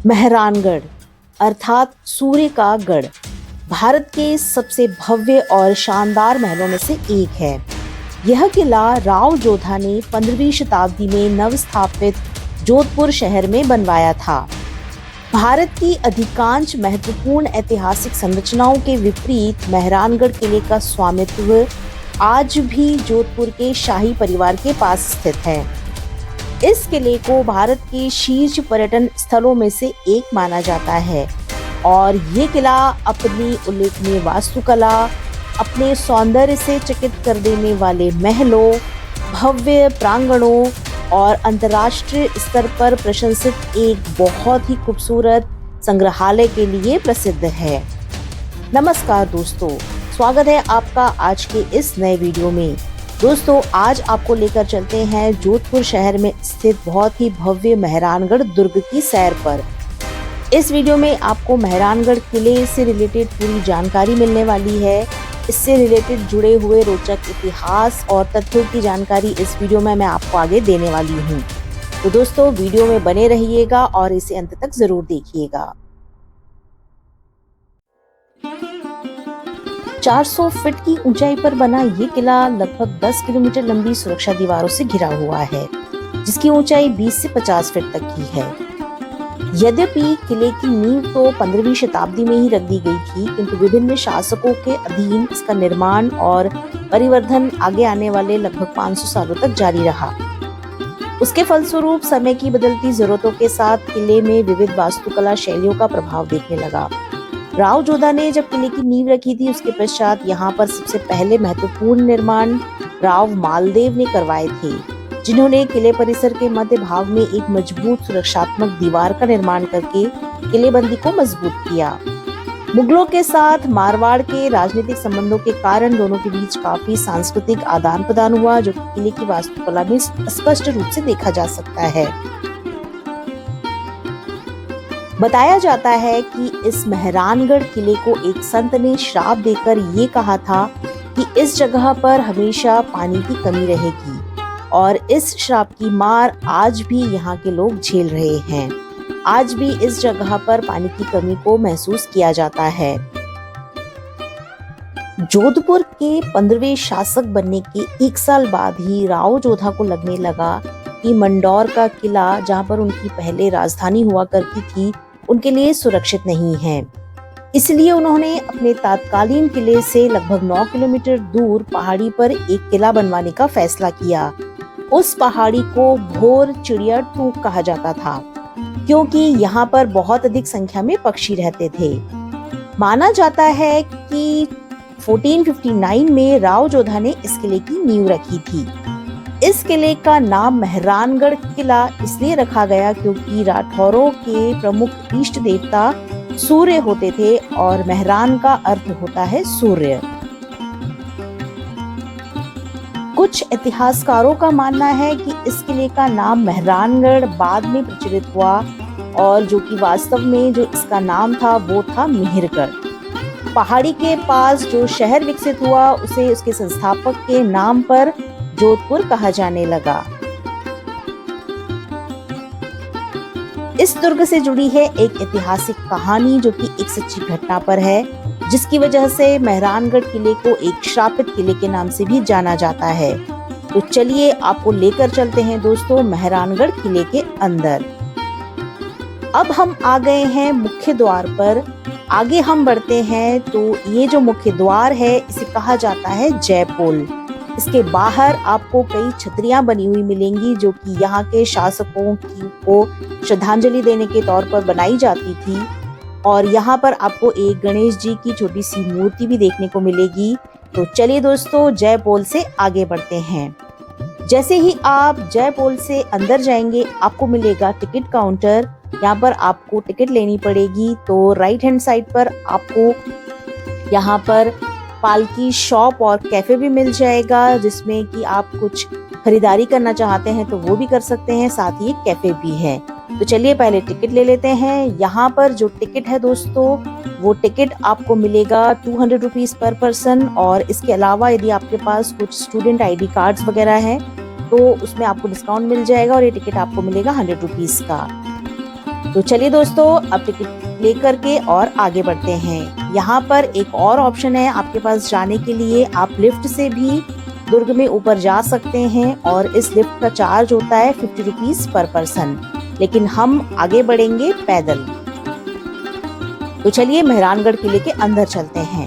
मेहरानगढ़ अर्थात सूर्य का गढ़ भारत के सबसे भव्य और शानदार महलों में से एक है। यह किला राव जोधा ने 15वीं शताब्दी में नवस्थापित जोधपुर शहर में बनवाया था। भारत की अधिकांश महत्वपूर्ण ऐतिहासिक संरचनाओं के विपरीत मेहरानगढ़ किले का स्वामित्व आज भी जोधपुर के शाही परिवार के पास स्थित है। इस किले को भारत के शीर्ष पर्यटन स्थलों में से एक माना जाता है और ये किला अपनी उल्लेखनीय वास्तुकला, अपने सौंदर्य से चकित कर देने वाले महलों, भव्य प्रांगणों और अंतर्राष्ट्रीय स्तर पर प्रशंसित एक बहुत ही खूबसूरत संग्रहालय के लिए प्रसिद्ध है। नमस्कार दोस्तों, स्वागत है आपका आज के इस नए वीडियो में। दोस्तों, आज आपको लेकर चलते हैं जोधपुर शहर में स्थित बहुत ही भव्य मेहरानगढ़ दुर्ग की सैर पर। इस वीडियो में आपको मेहरानगढ़ किले से रिलेटेड पूरी जानकारी मिलने वाली है। इससे रिलेटेड जुड़े हुए रोचक इतिहास और तथ्यों की जानकारी इस वीडियो में मैं आपको आगे देने वाली हूँ। तो दोस्तों, वीडियो में बने रहिएगा और इसे अंत तक जरूर देखिएगा। 400 फीट की ऊंचाई पर बना ये किला लगभग 10 किलोमीटर लंबी सुरक्षा दीवारों से घिरा हुआ है, जिसकी ऊंचाई 20 से 50 फीट तक की है। यद्यपि किले की नींव तो 15वीं शताब्दी में ही रख दी गई थी, किंतु विभिन्न शासकों के अधीन इसका निर्माण और परिवर्धन आगे आने वाले लगभग 500 सालों तक जारी रहा। उसके फलस्वरूप समय की बदलती जरूरतों के साथ किले में विविध वास्तुकला शैलियों का प्रभाव देखने लगा। राव जोधा ने जब किले की नींव रखी थी, उसके पश्चात यहाँ पर सबसे पहले महत्वपूर्ण निर्माण राव मालदेव ने करवाए थे, जिन्होंने किले परिसर के मध्य भाग में एक मजबूत सुरक्षात्मक दीवार का निर्माण करके किलेबंदी को मजबूत किया। मुगलों के साथ मारवाड़ के राजनीतिक संबंधों के कारण दोनों के बीच काफी सांस्कृतिक आदान प्रदान हुआ, जो किले की वास्तुकला में स्पष्ट रूप से देखा जा सकता है। बताया जाता है कि इस मेहरानगढ़ किले को एक संत ने श्राप देकर ये कहा था कि इस जगह पर हमेशा पानी की कमी रहेगी, और इस श्राप की मार आज भी यहाँ के लोग झेल रहे हैं। आज भी इस जगह पर पानी की कमी को महसूस किया जाता है। जोधपुर के 15वें शासक बनने के 1 साल बाद ही राव जोधा को लगने लगा कि मंडौर का किला, जहाँ पर उनकी पहले राजधानी हुआ करती थी, उनके लिए सुरक्षित नहीं है। इसलिए उन्होंने अपने तात्कालीन किले से लगभग 9 किलोमीटर दूर पहाड़ी पर एक किला बनवाने का फैसला किया। उस पहाड़ी को भोर चिड़िया टूक कहा जाता था, क्योंकि यहाँ पर बहुत अधिक संख्या में पक्षी रहते थे। माना जाता है कि 1459 में राव जोधा ने इस किले की नींव रखी थी। इस किले का नाम मेहरानगढ़ किला इसलिए रखा गया क्योंकि राठौरों के प्रमुख इष्ट देवता सूर्य होते थे और मेहरान का अर्थ होता है सूर्य। कुछ इतिहासकारों का मानना है कि इस किले का नाम मेहरानगढ़ बाद में प्रचलित हुआ, और जो कि वास्तव में जो इसका नाम था वो था मेहरगढ़। पहाड़ी के पास जो शहर विकसित हुआ उसे उसके संस्थापक के नाम पर जोधपुर कहा जाने लगा। इस दुर्ग से जुड़ी है एक ऐतिहासिक कहानी, जो कि एक सच्ची घटना पर है, जिसकी वजह से मेहरानगढ़ किले को एक श्रापित किले के नाम से भी जाना जाता है। तो चलिए आपको लेकर चलते हैं दोस्तों मेहरानगढ़ किले के अंदर। अब हम आ गए हैं मुख्य द्वार पर। आगे हम बढ़ते हैं तो ये जो मुख्य द्वार है, इसे कहा जाता है जयपोल। इसके बाहर आपको कई छतरियां बनी हुई मिलेंगी, जो कि यहाँ के शासकों को श्रद्धांजलि देने के तौर पर बनाई जाती थी। और यहाँ पर आपको एक गणेश जी की छोटी सी मूर्ति भी देखने को मिलेगी। तो चलिए दोस्तों, जयपोल से आगे बढ़ते हैं। जैसे ही आप जयपोल से अंदर जाएंगे, आपको मिलेगा टिकट काउंटर। यहाँ पर आपको टिकट लेनी पड़ेगी। तो राइट हैंड साइड पर आपको यहाँ पर पालकी शॉप और कैफे भी मिल जाएगा, जिसमें कि आप कुछ खरीदारी करना चाहते हैं तो वो भी कर सकते हैं, साथ ही एक कैफे भी है। तो चलिए पहले टिकट ले लेते हैं। यहाँ पर जो टिकट है दोस्तों, वो टिकट आपको मिलेगा 200 रुपीज पर पर्सन, और इसके अलावा यदि आपके पास कुछ स्टूडेंट ID कार्ड्स वगैरह हैं तो उसमें आपको डिस्काउंट मिल जाएगा, और ये टिकट आपको मिलेगा 100 रुपीज का। तो चलिए दोस्तों, अब टिकट लेकर के और आगे बढ़ते हैं। यहाँ पर एक और ऑप्शन है आपके पास जाने के लिए। आप लिफ्ट से भी दुर्ग में ऊपर जा सकते हैं और इस लिफ्ट का चार्ज होता है 50 रुपीज पर पर्सन, लेकिन हम आगे बढ़ेंगे पैदल। तो चलिए मेहरानगढ़ किले के अंदर चलते हैं।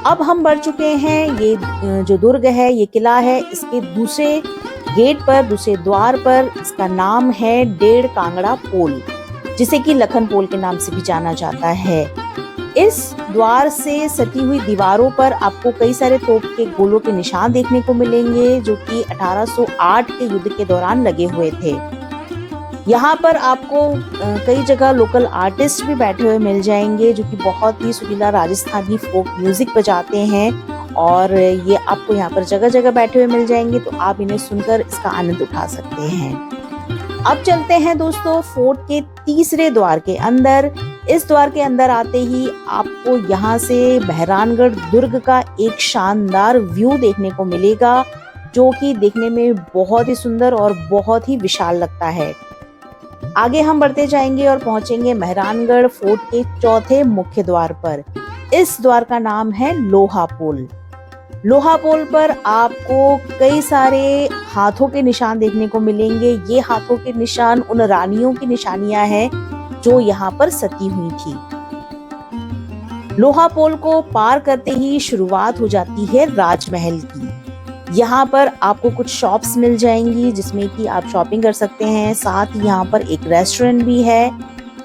अब हम बढ़ चुके हैं। ये जो दुर्ग है, ये किला है, इसके दूसरे गेट पर, दूसरे द्वार पर इसका नाम है डेढ़ कांगड़ा पोल, जिसे कि लखन पोल के नाम से भी जाना जाता है। इस द्वार से सटी हुई दीवारों पर आपको कई सारे तोप के गोलों के निशान देखने को मिलेंगे, जो कि 1808 के युद्ध के दौरान लगे हुए थे। यहाँ पर आपको कई जगह लोकल आर्टिस्ट भी बैठे हुए मिल जाएंगे, जो कि बहुत ही सुरीला राजस्थानी फोक म्यूजिक बजाते हैं, और ये आपको यहाँ पर जगह जगह बैठे हुए मिल जाएंगे, तो आप इन्हें सुनकर इसका आनंद उठा सकते हैं। अब चलते हैं दोस्तों फोर्ट के तीसरे द्वार के अंदर। इस द्वार के अंदर आते ही आपको यहाँ से मेहरानगढ़ दुर्ग का एक शानदार व्यू देखने को मिलेगा, जो कि देखने में बहुत ही सुंदर और बहुत ही विशाल लगता है। आगे हम बढ़ते जाएंगे और पहुंचेंगे मेहरानगढ़ फोर्ट के चौथे मुख्य द्वार पर। इस द्वार का नाम है लोहा पोल। लोहा पोल पर आपको कई सारे हाथों के निशान देखने को मिलेंगे। ये हाथों के निशान उन रानियों की निशानियां हैं जो यहाँ पर सती हुई थी। लोहा पोल को पार करते ही शुरुआत हो जाती है राजमहल की। यहाँ पर आपको कुछ शॉप्स मिल जाएंगी, जिसमें कि आप शॉपिंग कर सकते हैं। साथ ही यहाँ पर एक रेस्टोरेंट भी है,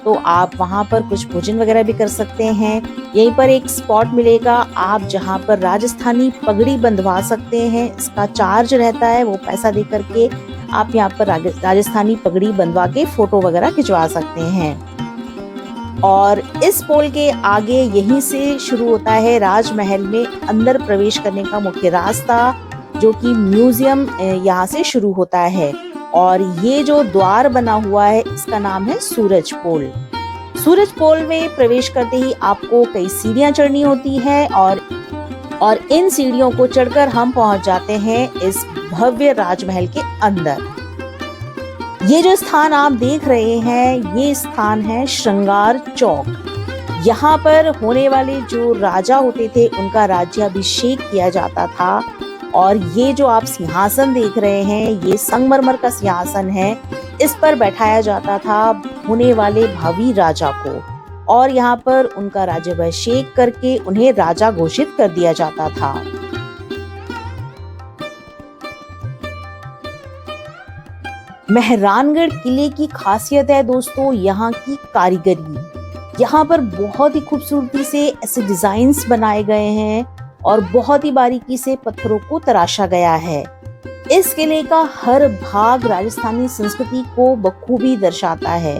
तो आप वहाँ पर कुछ भोजन वगैरह भी कर सकते हैं। यहीं पर एक स्पॉट मिलेगा आप जहाँ पर राजस्थानी पगड़ी बंधवा सकते हैं। इसका चार्ज रहता है, वो पैसा दे करके आप यहाँ पर राजस्थानी पगड़ी बंधवा के फोटो वगैरह खिंचवा सकते हैं। और इस पोल के आगे यहीं से शुरू होता है राजमहल में अंदर प्रवेश करने का मुख्य रास्ता, जो कि म्यूजियम यहाँ से शुरू होता है। और ये जो द्वार बना हुआ है, इसका नाम है सूरज पोल। सूरज पोल में प्रवेश करते ही आपको कई सीढ़ियां चढ़नी होती है, और इन सीढ़ियों को चढ़कर हम पहुंच जाते हैं इस भव्य राजमहल के अंदर। ये जो स्थान आप देख रहे हैं, ये स्थान है श्रृंगार चौक। यहाँ पर होने वाले जो राजा होते थे, उनका राज्याभिषेक किया जाता था। और ये जो आप सिंहासन देख रहे हैं, ये संगमरमर का सिंहासन है। इस पर बैठाया जाता था होने वाले भावी राजा को, और यहाँ पर उनका राज्याभिषेक करके उन्हें राजा घोषित कर दिया जाता था। मेहरानगढ़ किले की खासियत है दोस्तों यहाँ की कारीगरी। यहाँ पर बहुत ही खूबसूरती से ऐसे डिजाइन्स बनाए गए हैं और बहुत ही बारीकी से पत्थरों को तराशा गया है। इस किले का हर भाग राजस्थानी संस्कृति को बखूबी दर्शाता है।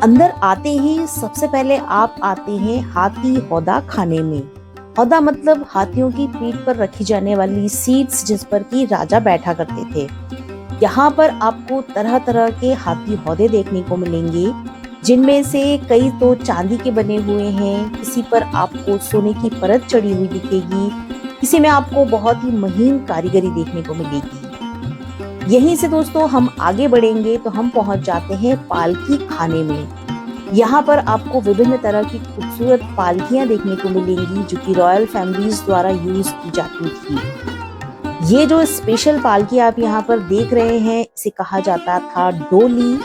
अंदर आते ही सबसे पहले आप आते हैं हाथी हौदा खाने में। हौदा मतलब हाथियों की पीठ पर रखी जाने वाली सीट्स, जिस पर कि राजा बैठा करते थे। यहाँ पर आपको तरह तरह के हाथी हौदे देखने को मिलेंगे, जिनमें से कई तो चांदी के बने हुए हैं, किसी पर आपको सोने की परत चढ़ी हुई दिखेगी, किसी में आपको बहुत ही महीन कारीगरी देखने को मिलेगी। यहीं से दोस्तों हम आगे बढ़ेंगे तो हम पहुंच जाते हैं पालकी खाने में। यहाँ पर आपको विभिन्न तरह की खूबसूरत पालकियां देखने को मिलेंगी, जो कि रॉयल फैमिलीज द्वारा यूज की जाती थी। ये जो स्पेशल पालकी आप यहाँ पर देख रहे हैं, इसे कहा जाता था डोली,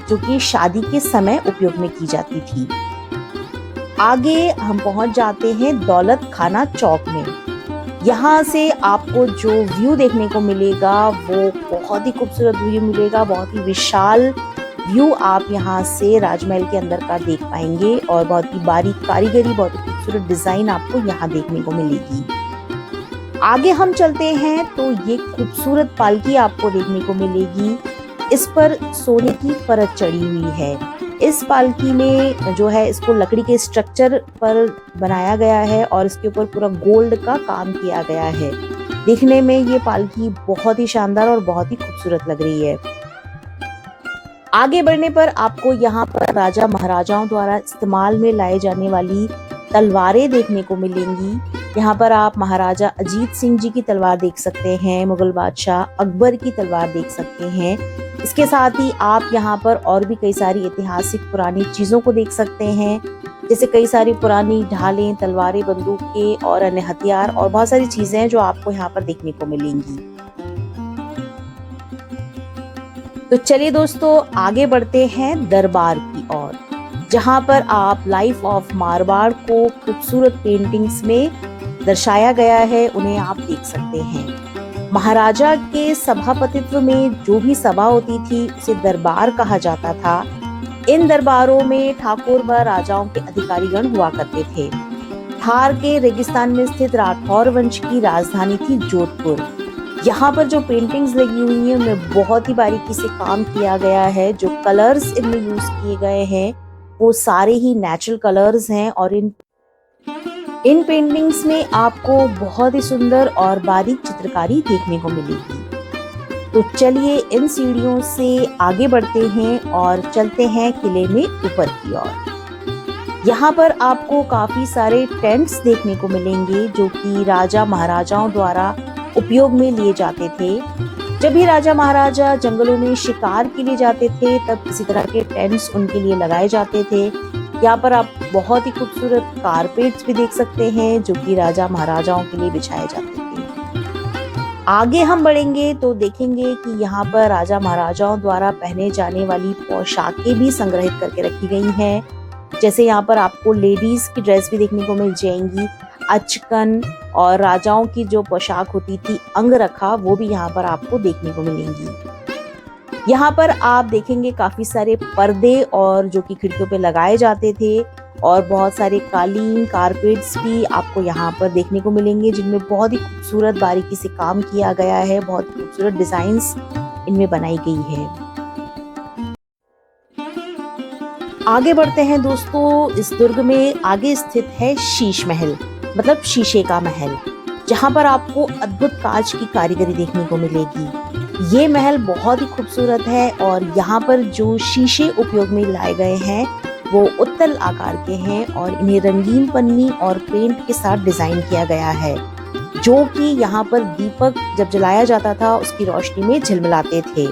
जो कि शादी के समय उपयोग में की जाती थी। आगे हम पहुंच जाते हैं दौलत खाना चौक में। यहाँ से आपको जो व्यू देखने को मिलेगा, वो बहुत ही खूबसूरत व्यू मिलेगा, बहुत ही विशाल व्यू आप यहाँ से राजमहल के अंदर का देख पाएंगे, और बहुत ही बारीक कारीगरी, बहुत ही खूबसूरत डिजाइन आपको यहाँ देखने को मिलेगी। आगे हम चलते हैं तो ये खूबसूरत पालकी आपको देखने को मिलेगी। इस पर सोने की परत चढ़ी हुई है। इस पालकी में जो है, इसको लकड़ी के स्ट्रक्चर पर बनाया गया है और इसके ऊपर पूरा गोल्ड का काम किया गया है। देखने में ये पालकी बहुत ही शानदार और बहुत ही खूबसूरत लग रही है। आगे बढ़ने पर आपको यहाँ पर राजा महाराजाओं द्वारा इस्तेमाल में लाए जाने वाली तलवारें देखने को मिलेंगी। यहाँ पर आप महाराजा अजीत सिंह जी की तलवार देख सकते हैं, मुगल बादशाह अकबर की तलवार देख सकते हैं। इसके साथ ही आप यहाँ पर और भी कई सारी ऐतिहासिक पुरानी चीज़ों को देख सकते हैं, जैसे कई सारी पुरानी ढालें, तलवारें, बंदूकें और अन्य हथियार और बहुत सारी चीज़ें हैं जो आपको यहाँ पर देखने को मिलेंगी। तो चलिए दोस्तों, आगे बढ़ते हैं दरबार की ओर, जहाँ पर आप लाइफ ऑफ मारवाड़ को खूबसूरत पेंटिंग्स में दर्शाया गया है, उन्हें आप देख सकते हैं। महाराजा के सभापतित्व में जो भी सभा होती थी उसे दरबार कहा जाता था। इन दरबारों में ठाकुर व राजाओं के अधिकारीगण हुआ करते थे। थार के रेगिस्तान में स्थित राठौर वंश की राजधानी थी जोधपुर। यहाँ पर जो पेंटिंग्स लगी हुई हैं उनमें बहुत ही बारीकी से काम किया गया है। जो कलर्स इनमें यूज किए गए हैं वो सारे ही नेचुरल कलर्स हैं और इन पेंटिंग्स में आपको बहुत ही सुंदर और बारीक चित्रकारी देखने को मिलेगी। तो चलिए इन सीढ़ियों से आगे बढ़ते हैं और चलते हैं किले में ऊपर की ओर। यहाँ पर आपको काफी सारे टेंट्स देखने को मिलेंगे जो कि राजा महाराजाओं द्वारा उपयोग में लिए जाते थे। जब भी राजा महाराजा जंगलों में शिकार के लिए जाते थे तब इसी तरह के टेंट्स उनके लिए लगाए जाते थे। यहाँ पर आप बहुत ही खूबसूरत कारपेट्स भी देख सकते हैं जो कि राजा महाराजाओं के लिए बिछाए जाते थे। आगे हम बढ़ेंगे तो देखेंगे कि यहाँ पर राजा महाराजाओं द्वारा पहने जाने वाली पोशाकें भी संग्रहित करके रखी गई हैं। जैसे यहाँ पर आपको लेडीज की ड्रेस भी देखने को मिल जाएंगी, अचकन और राजाओं की जो पोशाक होती थी अंगरखा, वो भी यहाँ पर आपको देखने को मिलेंगी। यहाँ पर आप देखेंगे काफी सारे पर्दे और जो कि खिड़कियों पे लगाए जाते थे और बहुत सारे कालीन, कारपेट्स भी आपको यहाँ पर देखने को मिलेंगे जिनमें बहुत ही खूबसूरत बारीकी से काम किया गया है। बहुत खूबसूरत डिजाइन्स इनमें बनाई गई है। आगे बढ़ते हैं दोस्तों, इस दुर्ग में आगे स्थित है शीश महल, मतलब शीशे का महल, जहाँ पर आपको अद्भुत कांच की कारीगरी देखने को मिलेगी। ये महल बहुत ही खूबसूरत है और यहाँ पर जो शीशे उपयोग में लाए गए हैं वो उत्तल आकार के हैं और इन्हें रंगीन पन्नी और पेंट के साथ डिजाइन किया गया है, जो कि यहाँ पर दीपक जब जलाया जाता था उसकी रोशनी में झिलमिलाते थे।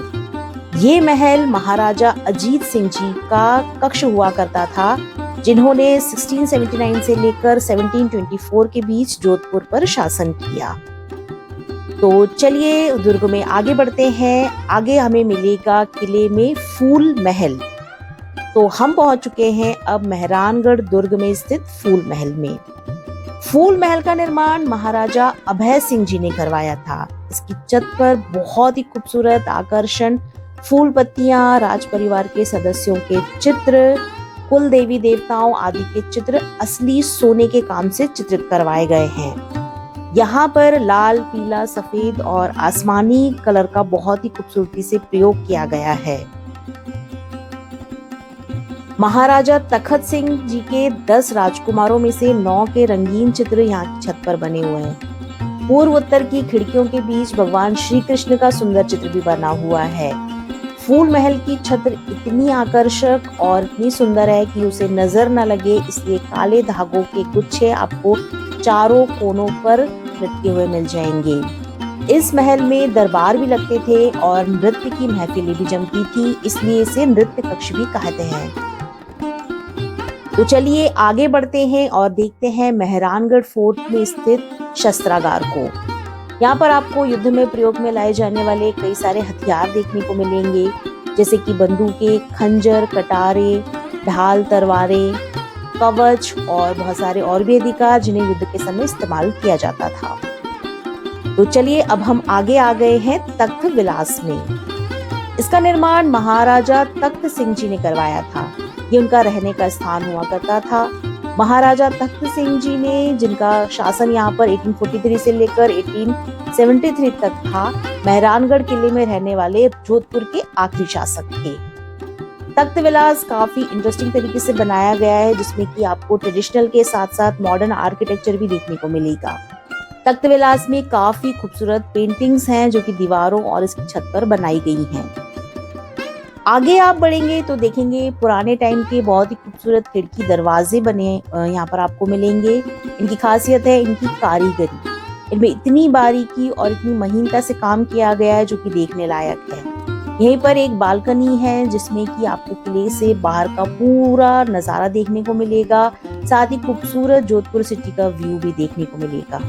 ये महल महाराजा अजीत सिंह जी का कक्ष हुआ करता था, जिन्होंने 1679 से लेकर 1724 के बीच जोधपुर पर शासन किया। तो चलिए दुर्ग में आगे बढ़ते हैं। आगे हमें मिलेगा किले में फूल महल। तो हम पहुंच चुके हैं अब मेहरानगढ़ दुर्ग में स्थित फूल महल में। फूल महल का निर्माण महाराजा अभय सिंह जी ने करवाया था। इसकी छत पर बहुत ही खूबसूरत आकर्षण फूल पत्तियां, राज परिवार के सदस्यों के चित्र, कुल देवी देवताओं आदि के चित्र असली सोने के काम से चित्रित करवाए गए हैं। यहाँ पर लाल, पीला, सफेद और आसमानी कलर का बहुत ही खूबसूरती से प्रयोग किया गया है। महाराजा तखत सिंह जी के 10 राजकुमारों में से 9 के रंगीन चित्र यहाँ की छत पर बने हुए हैं। पूर्व उत्तर की खिड़कियों के बीच भगवान श्री कृष्ण का सुंदर चित्र भी बना हुआ है। फूल महल की छत इतनी आकर्षक और इतनी सुंदर है कि उसे नजर न लगे, इसलिए काले धागों के गुच्छे आपको चारों कोनों पर लटके हुए मिल जाएंगे। इस महल में दरबार भी लगते थे और नृत्य की महफिलें भी जमती थी, इसलिए इसे नृत्य कक्ष भी कहते हैं। तो चलिए आगे बढ़ते हैं और देखते हैं मेहरानगढ़ फोर्ट में स्थित शस्त्रागार को। यहाँ पर आपको युद्ध में प्रयोग में लाए जाने वाले कई सारे हथियार देखने को मिलेंगे, जैसे कि बंदूकें, खंजर, कटारे, ढाल, तलवारें, कवच और बहुत सारे और भी अधिकार जिन्हें युद्ध के समय इस्तेमाल किया जाता था। तो चलिए अब हम आगे आ गए हैं तख्त विलास में। इसका निर्माण महाराजा तख्त सिंह जी ने करवाया था। ये उनका रहने का स्थान हुआ करता था। महाराजा तख्त सिंह जी ने, जिनका शासन यहाँ पर 1843 से लेकर 1873 तक था, मेहरानगढ़ किले में रहने वाले जोधपुर के आखिरी शासक थे। तख्त विलास काफी इंटरेस्टिंग तरीके से बनाया गया है, जिसमें कि आपको ट्रेडिशनल के साथ साथ मॉडर्न आर्किटेक्चर भी देखने को मिलेगा। तख्त विलास में काफी खूबसूरत पेंटिंग्स हैं जो कि दीवारों और इसकी छत पर बनाई गई हैं। आगे आप बढ़ेंगे तो देखेंगे पुराने टाइम के बहुत ही खूबसूरत खिड़की दरवाजे बने यहाँ पर आपको मिलेंगे। इनकी खासियत है इनकी कारीगरी। इनमें इतनी बारीकी और इतनी महीनता से काम किया गया है जो कि देखने लायक है। यहीं पर एक बालकनी है जिसमें कि आपको किले से बाहर का पूरा नज़ारा देखने को मिलेगा, साथ ही खूबसूरत जोधपुर सिटी का व्यू भी देखने को मिलेगा।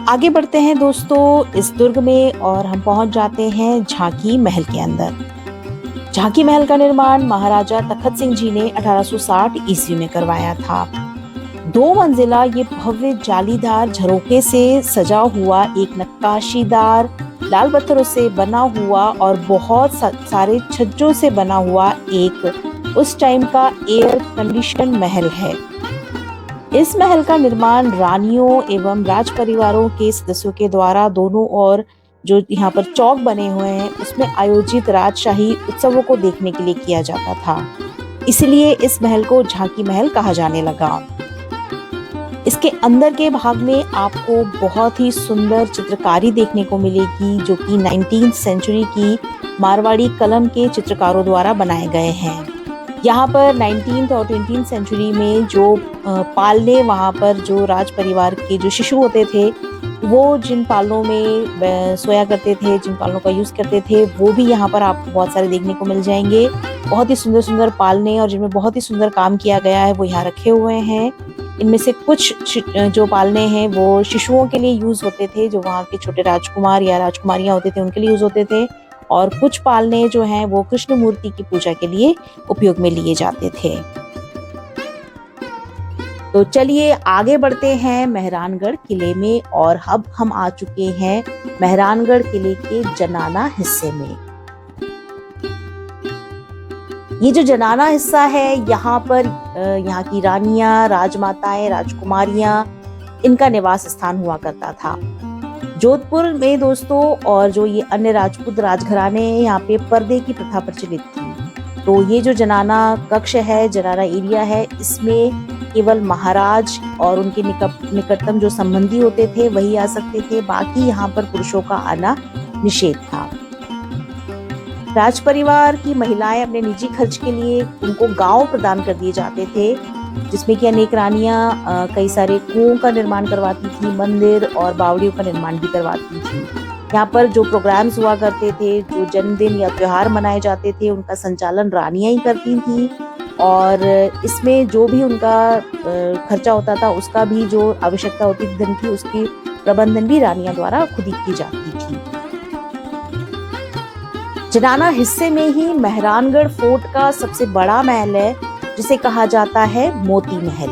आगे बढ़ते हैं दोस्तों इस दुर्ग में और हम पहुंच जाते हैं झांकी महल के अंदर। झांकी महल का निर्माण महाराजा तखत सिंह जी ने 1860 ईस्वी में करवाया था। 2 मंजिला ये भव्य जालीदार झरोखे से सजा हुआ एक नक्काशीदार लाल पत्थरों से बना हुआ और बहुत सारे छज्जों से बना हुआ एक उस टाइम का एयर कंडीशन महल है। इस महल का निर्माण रानियों एवं राज परिवारों के सदस्यों के द्वारा दोनों ओर जो यहाँ पर चौक बने हुए हैं उसमें आयोजित राजशाही उत्सवों को देखने के लिए किया जाता था, इसलिए इस महल को झांकी महल कहा जाने लगा। इसके अंदर के भाग में आपको बहुत ही सुंदर चित्रकारी देखने को मिलेगी जो कि 19th सेंचुरी की मारवाड़ी कलम के चित्रकारों द्वारा बनाए गए हैं। यहाँ पर 19th और 20th सेंचुरी में जो पालने वहाँ पर जो राज परिवार के जो शिशु होते थे वो जिन पालनों में सोया करते थे, जिन पालनों का यूज़ करते थे, वो भी यहाँ पर आपको बहुत सारे देखने को मिल जाएंगे। बहुत ही सुंदर सुंदर पालने और जिनमें बहुत ही सुंदर काम किया गया है वो यहाँ रखे हुए हैं। इनमें से कुछ जो पालने हैं वो शिशुओं के लिए यूज़ होते थे, जो वहाँ के छोटे राजकुमार या राजकुमारियाँ होते थे उनके लिए यूज़ होते थे, और कुछ पालने जो हैं वो कृष्ण मूर्ति की पूजा के लिए उपयोग में लिए जाते थे। तो चलिए आगे बढ़ते हैं मेहरानगढ़ किले में और अब हम आ चुके हैं मेहरानगढ़ किले के जनाना हिस्से में। ये जो जनाना हिस्सा है यहाँ पर यहाँ की रानियां, राजमाताएं, राजकुमारियां इनका निवास स्थान हुआ करता था। जोधपुर में दोस्तों और जो ये अन्य राजपूत राजघराने हैं यहाँ पे पर्दे की प्रथा प्रचलित थी। तो ये जो जनाना कक्ष है, जनाना एरिया है, इसमें केवल महाराज और उनके निकटतम जो संबंधी होते थे वही आ सकते थे, बाकी यहाँ पर पुरुषों का आना निषेध था। राज परिवार की महिलाएं अपने निजी खर्च के लिए उनको गांव प्रदान कर दिए जाते थे, जिसमें कि अनेक रानियां कई सारे कुओं का निर्माण करवाती थी, मंदिर और बावड़ियों का निर्माण भी करवाती थी। यहाँ पर जो प्रोग्राम्स हुआ करते थे, जो जन्मदिन या त्योहार मनाए जाते थे, उनका संचालन रानियां ही करती थी और इसमें जो भी उनका खर्चा होता था उसका भी जो आवश्यकता होती थी धन की, उसकी प्रबंधन भी रानियां द्वारा खुद ही की जाती थी। जनाना हिस्से में ही मेहरानगढ़ फोर्ट का सबसे बड़ा महल है जिसे कहा जाता है मोती महल।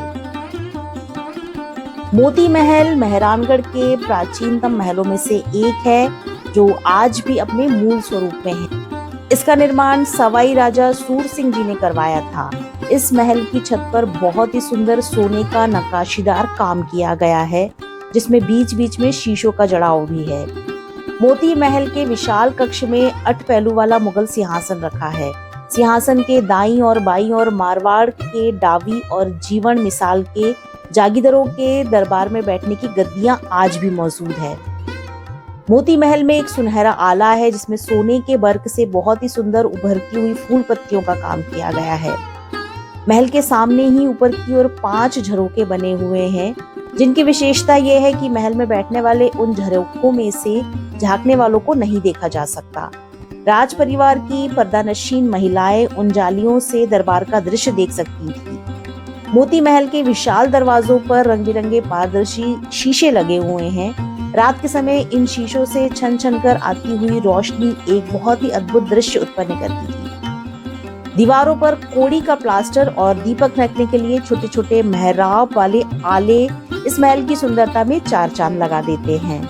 मोती महल मेहरानगढ़ के प्राचीनतम महलों में से एक है जो आज भी अपने मूल स्वरूप में है। इसका निर्माण सवाई राजा सूर सिंह जी ने करवाया था। इस महल की छत पर बहुत ही सुंदर सोने का नक्काशीदार काम किया गया है, जिसमें बीच बीच में शीशों का जड़ाव भी है। मोती महल के विशाल कक्ष में 8 पहलू वाला मुगल सिंहासन रखा है। सिंहासन के दाईं और बाईं और मारवाड़ के डावी और जीवन मिसाल के जागीरदारों के दरबार में बैठने की गद्दियां आज भी मौजूद है। मोती महल में एक सुनहरा आला है जिसमें सोने के वर्क से बहुत ही सुंदर उभरती हुई फूल पत्तियों का काम किया गया है। महल के सामने ही ऊपर की ओर 5 झरोखे बने हुए हैं, जिनकी विशेषता यह है कि महल में बैठने वाले उन झरोखों में से झांकने वालों को नहीं देखा जा सकता। राज परिवार की पर्दानशीन महिलाएं उन जालियों से दरबार का दृश्य देख सकती थी। मोती महल के विशाल दरवाजों पर रंग बिरंगे पारदर्शी शीशे लगे हुए हैं। रात के समय इन शीशों से छन छन कर आती हुई रोशनी एक बहुत ही अद्भुत दृश्य उत्पन्न करती थी। दीवारों पर कोड़ी का प्लास्टर और दीपक रखने के लिए छोटे छोटे मेहराब वाले आले इस महल की सुंदरता में 4 चांद लगा देते हैं।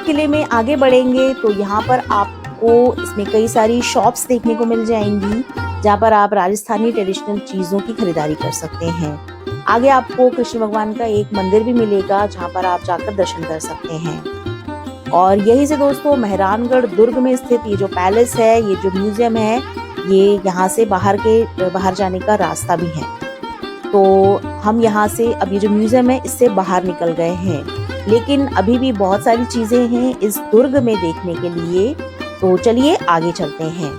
किले में आगे बढ़ेंगे तो यहाँ पर आपको इसमें कई सारी शॉप्स देखने को मिल जाएंगी, जहाँ पर आप राजस्थानी ट्रेडिशनल चीजों की खरीदारी कर सकते हैं। आगे आपको कृष्ण भगवान का एक मंदिर भी मिलेगा जहाँ पर आप जाकर दर्शन कर सकते हैं। और यही से दोस्तों मेहरानगढ़ दुर्ग में स्थित ये जो पैलेस है, ये जो म्यूजियम है, ये यहाँ से बाहर जाने का रास्ता भी है। तो हम यहाँ से अब ये जो म्यूजियम है इससे बाहर निकल गए हैं, लेकिन अभी भी बहुत सारी चीजें हैं इस दुर्ग में देखने के लिए। तो चलिए आगे चलते हैं।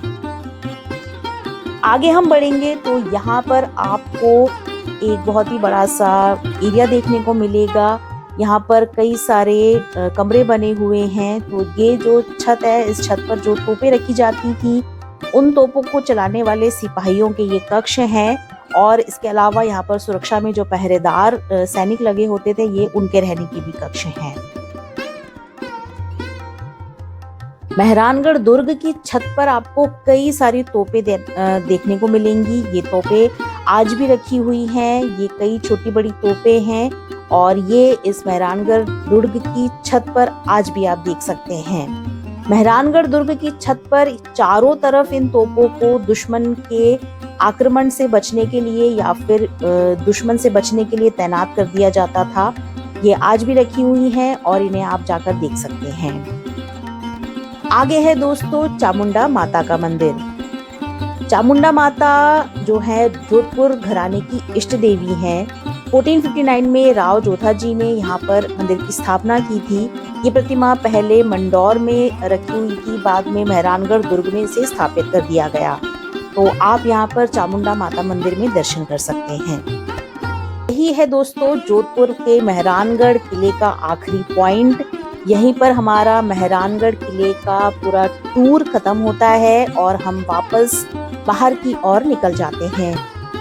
आगे हम बढ़ेंगे तो यहाँ पर आपको एक बहुत ही बड़ा सा एरिया देखने को मिलेगा यहाँ पर कई सारे कमरे बने हुए हैं। तो ये जो छत है, इस छत पर जो तोपें रखी जाती थी, उन तोपों को चलाने वाले सिपाहियों के ये कक्ष हैं। और इसके अलावा यहाँ पर सुरक्षा में जो पहरेदार सैनिक लगे होते थे, ये उनके रहने के भी कक्ष हैं। मेहरानगढ़ दुर्ग की छत पर आपको कई सारी तोपें देखने को मिलेंगी। ये तोपें आज भी रखी हुई हैं। ये कई छोटी बड़ी तोपें हैं और ये इस मेहरानगढ़ दुर्ग की छत पर आज भी आप देख सकते हैं। मेहरानगढ़ दुर्ग की छत पर चारों तरफ इन तोपों को दुश्मन के आक्रमण से बचने के लिए या फिर दुश्मन से बचने के लिए तैनात कर दिया जाता था। ये आज भी रखी हुई हैं और इन्हें आप जाकर देख सकते हैं। आगे है दोस्तों चामुंडा माता का मंदिर। चामुंडा माता जो है जोधपुर घराने की इष्ट देवी हैं। 1459 में राव जोधा जी ने यहाँ पर मंदिर की स्थापना की थी। ये प्रतिमा पहले मंडौर में रखी हुई थी, बाद में मेहरानगढ़ दुर्ग में इसे स्थापित कर दिया गया। तो आप यहाँ पर चामुंडा माता मंदिर में दर्शन कर सकते हैं। यही है दोस्तों जोधपुर के मेहरानगढ़ किले का आखिरी पॉइंट। यहीं पर हमारा मेहरानगढ़ किले का पूरा टूर खत्म होता है और हम वापस बाहर की ओर निकल जाते हैं।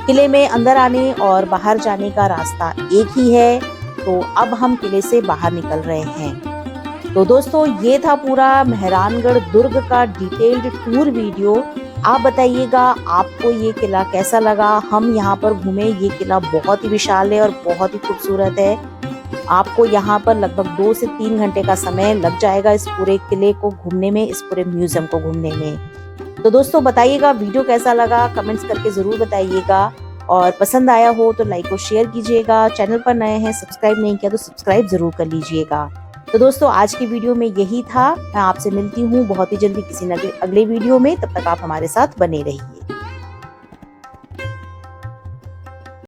किले में अंदर आने और बाहर जाने का रास्ता एक ही है। तो अब हम किले से बाहर निकल रहे हैं। तो दोस्तों ये था पूरा मेहरानगढ़ दुर्ग का डिटेल्ड टूर वीडियो। आप बताइएगा आपको ये किला कैसा लगा। हम यहाँ पर घूमे, ये किला बहुत ही विशाल है और बहुत ही खूबसूरत है। आपको यहाँ पर लगभग 2 से 3 घंटे का समय लग जाएगा इस पूरे किले को घूमने में, इस पूरे म्यूजियम को घूमने में। तो दोस्तों बताइएगा वीडियो कैसा लगा, कमेंट्स करके जरूर बताइएगा। और पसंद आया हो तो लाइक और शेयर कीजिएगा। चैनल पर नए हैं, सब्सक्राइब नहीं किया तो सब्सक्राइब जरूर कर लीजिएगा। तो दोस्तों आज की वीडियो में यही था। मैं आपसे मिलती हूँ बहुत ही जल्दी किसी अगले वीडियो में। तब तक आप हमारे साथ बने रहिए।